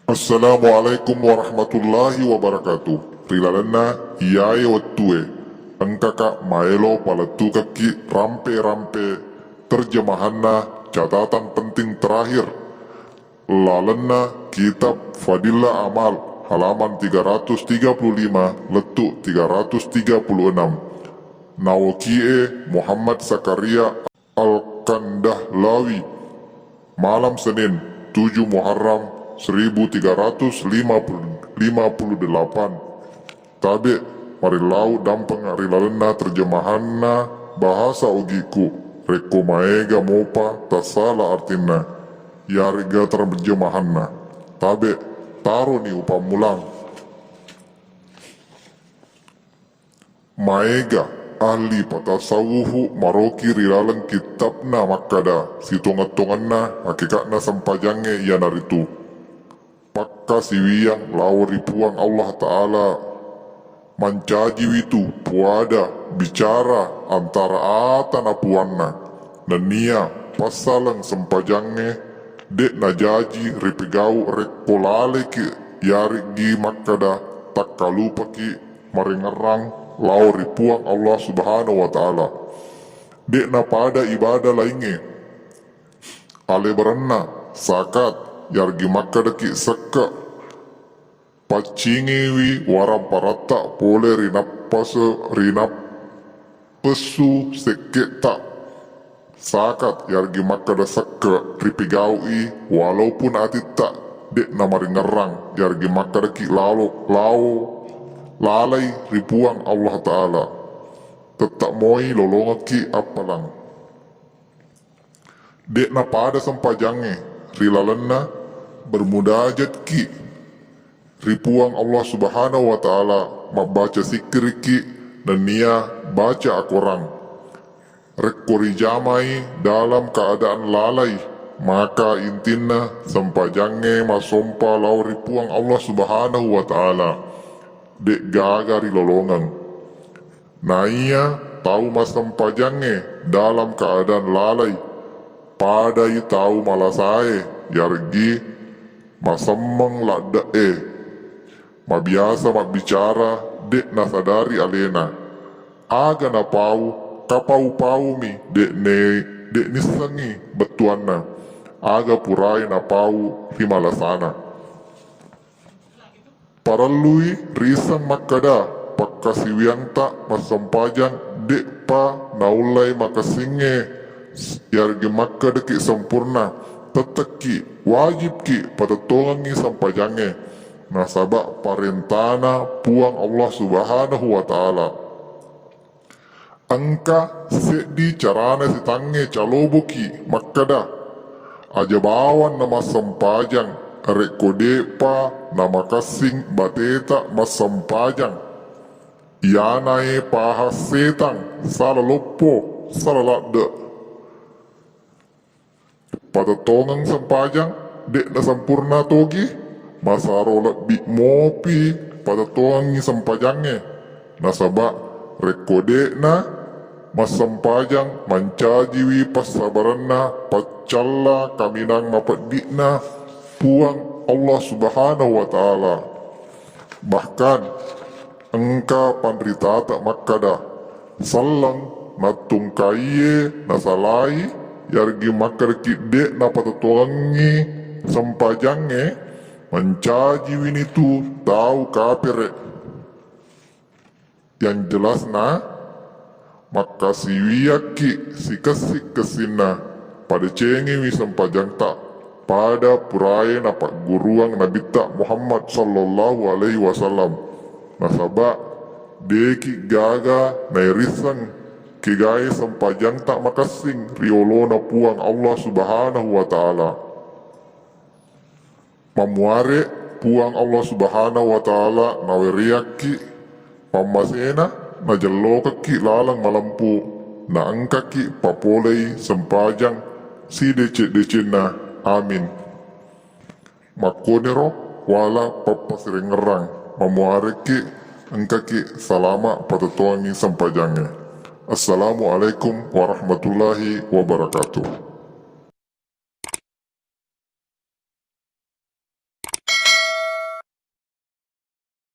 Assalamualaikum warahmatullahi wabarakatuh. Rilalana iyaye wattue angkaka maelo palatukaki rampe-rampe terjemahanna catatan penting terakhir lalana kitab Fadilah Amal halaman 335 letuk 336 nawakie Muhammad Zakaria Al-Kandahlawi malam Senin 7 Muharram 1358 tabe marilau dampeng rilalena terjemahanna bahasa ugiku reko maega mopa tasala artina yariga terjemahanna tabe taro ni upamulang maega ahli patasawuhu maroki rilalang kitabna makkada sitongat-tonganna Hakeka'na sempajang'nge yanaritu pakka siwiyang lawari puang Allah Ta'ala mancaji witu puada bicara antara atana puanna dan nia pasalang sempajang'nge dek najaji ripigau rekkolale ki yari gi makkada tak kalupa ki maringerang lawari puang Allah Subhanahu wa Ta'ala dek na pada ibadah lainnya ale berenna sakat yargi makkadaki sekka pacingiwi waram parata pole rinappesu seketa sakat yargi makkada sekka ripigaui walaupun atita dek namari ngerang yargi makkadaki lalai ripuang Allah Ta'ala tetap moi lolongaki apalang dek na pada sempajang'nge rilalena bermudajat ki ripuang Allah Subhanahu wa Ta'ala membaca zikir ki dan nia baca akorang rekori jamai dalam keadaan lalai maka intina sempajang'nge masompa lau ripuang Allah Subhanahu wa Ta'ala dek gagari lolongan naya tahu mas sempajang'nge dalam keadaan lalai padai tahu malasae yargi masemeng lada mabiasa bicara dek nasadari alena aga na pau kapau mi dek nisangi betuanna aga purai na pau himalasana paralui risang makada pakkasiwiang tak masempajang dek pa naulai makasinge yargi makkadaki sempurna teteki wajib ki pada tongangi sempajang'nge nasabak parentana puang Allah Subhanahu wa Ta'ala angka sedi carana sitangge caloboki makkada aja bawan nama sempajang rekodepa nama kasing bateta mas sempajang ianae pahas setang salah lopo salah lakda pada tongang sempajang dek na sempurna togi masaro lebih mopi pada tongangi sempajang'nge nasabak rekode na mas sempajang mancajiwi pasabaranna pacalla kaminang mapadikna puang Allah Subhanahu wa Ta'ala bahkan engka pandrita tak makkada sallang natungkaiye nasalai yargi makar kide na patatuangi sempajang'nge mencaji winitu tahu kapire yang jelas na maka siwiyaki sikasik kesina pada cengewi sempajang tak pada purai napak guruang Nabi tak Muhammad sallallahu alaihi wasallam nasabak deki gaga nairisang kigai sempajang tak makasing riolo na puang Allah Subhanahu wa Ta'ala mamuare puang Allah Subhanahu wa Ta'ala naweriaki pamasena najalokaki lalang malampu na angkaki papolei sempajang si dece-decena amin makonero wala papasirengerang mamuareki angkaki salama patatuangi sempajang'nge. Assalamualaikum warahmatullahi wabarakatuh.